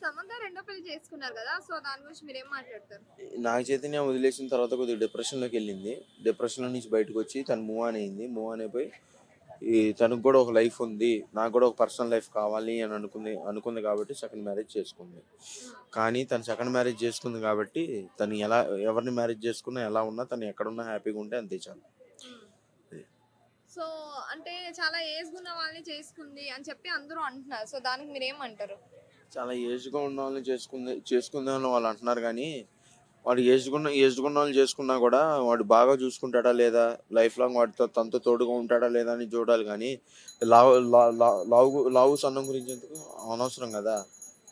సమంత రెండో పెళ్లి చేసుకున్నారు కదా, సో దాని గురించి మీరేం మాట్లాడతారు? నాగ చైతన్య వదిలేసిన తర్వాత కొద్దిగా డిప్రెషన్లోకి వెళ్ళింది. డిప్రెషన్లో నుంచి బయటకు వచ్చి తను మూవ్ ఆన్ అయింది. మూవ్ ఆన్ అయిపోయి తనకు కూడా ఒక లైఫ్ ఉంది, నాకు కూడా ఒక పర్సనల్ లైఫ్ కావాలి అని అనుకుంది కాబట్టి సెకండ్ మ్యారేజ్ చేసుకుంది. కానీ తను సెకండ్ మ్యారేజ్ చేసుకుంది కాబట్టి తను ఎవరిని మ్యారేజ్ చేసుకున్నా ఎలా ఉన్నా తను ఎక్కడున్నా హ్యాపీగా ఉంటే అంతే చాలు. సో అంటే చాలా ఏజ్ ఉన్న వాళ్ళని చేసుకుంది అని చెప్పి అందరూ అంటున్నారు. సో దానికి మీరేమంటారు? చాలా ఏజ్గా ఉన్న వాళ్ళని చేసుకుందామని వాళ్ళు అంటున్నారు. కానీ వాడు ఏజ్గున్న వాళ్ళు చేసుకున్నా కూడా వాడు బాగా చూసుకుంటాడా లేదా, లైఫ్ లాంగ్ వాడితో తనతో తోడుగా ఉంటాడా లేదా అని చూడాలి. కానీ లావు సన్నం గురించి ఎందుకు అనవసరం కదా.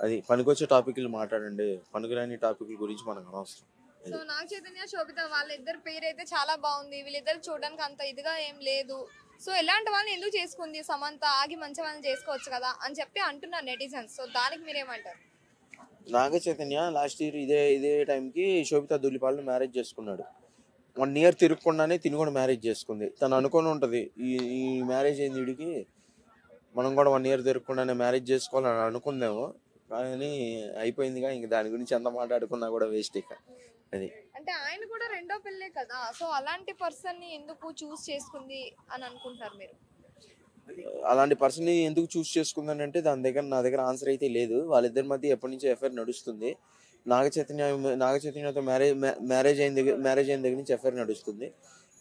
అది పనికొచ్చే టాపిక్లు మాట్లాడండి, పనికిరాని టాపిక్ల గురించి మనకు అనవసరం. సో నాగ చైతన్య శోభిత వాళ్ళిద్దరు పేరు అయితే చాలా బాగుంది, వీళ్ళిద్దరు చూడడానికి అంత ఇదిగా ఏం లేదు. సో ఎలాంటి వాళ్ళని ఎందుకు చేసుకుంది సమంత, ఆగి మంచి వాళ్ళని చేసుకోవచ్చు కదా అని చెప్పి అంటున్నారు నెటిజన్స్. సో దానికి మీరేమంటారు? నాగ చైతన్య లాస్ట్ ఇయర్ ఇదే టైంకి శోభితా ధూళిపాలను మ్యారేజ్ చేసుకున్నాడు. 1 year తిరగకుండానే తిని కూడా మ్యారేజ్ చేసుకుంది. తను అనుకొని ఉంటుంది ఈ మ్యారేజ్ అయింది వీడికి, మనం కూడా 1 year తిరగకుండానే మ్యారేజ్ చేసుకోవాలని అనుకుందేమో. కానీ అయిపోయిందిగా, ఇంక దాని గురించి ఎంత మాట్లాడుకున్నా కూడా వేస్ట్ ఇక. అది అంటే ఆయన కూడా రెండో పెళ్ళే కదా, సో అలాంటి పర్సన్ ని ఎందుకు చూస్ చేసుకుంది అని అనుకుంటారు మీరు? అలాంటి పర్సన్ని ఎందుకు చూస్ చేసుకుందని అంటే నా దగ్గర ఆన్సర్ అయితే లేదు. వాళ్ళిద్దరి మధ్య ఎప్పటి నుంచో ఎఫ్ఐఆర్ నడుస్తుంది. నాగ చైతన్యతో మ్యారేజ్ అయిన దగ్గర నుంచి ఎఫ్ఐఆర్ నడుస్తుంది.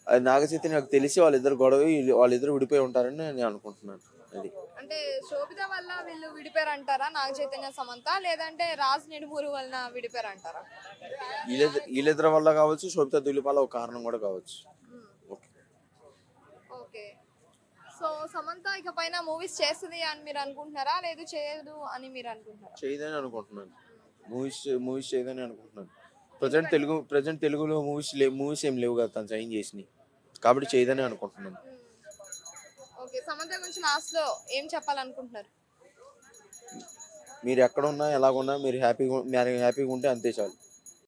అది నాగ చైతన్యకు తెలిసి వాళ్ళిద్దరు విడిపోయి ఉంటారని నేను అనుకుంటున్నాను. అది అంటే శోభిత వల్ల వీళ్ళు విడిపోయారు అంటారా నాగ చైతన్య సమంత, లేదంటే రాజ్ నిడుమూరు వలన విడిపోయారు అంటారా? వీళ్ళిద్దరి వల్ల కావచ్చు, శోభిత ధూళిపాల ఒక కారణం కూడా కావచ్చు. ఓకే. సో సమంత ఇక పైన మూవీస్ చేస్తుంది అని మీరు అనుకుంటున్నారా, లేదు చేయదు అని మీరు అనుకుంటున్నారా? చేయదని అనుకుంటున్నాను. మూవీస్ చేయదని అనుకుంటున్నాను. ప్రజెంట్ తెలుగులో మూవీస్ ఏం లేవు కదా తను సైన్ చేసినాయి, కాబట్టి చేయదని అనుకుంటున్నాను. ఓకే. సమంత గురించి లాస్ట్ లో ఏం చెప్పాలనుకుంటున్నారు? మీరు ఎక్కడున్నా ఎలాగున్నా మీరు హ్యాపీగా ఉంటే అంతే చాలు.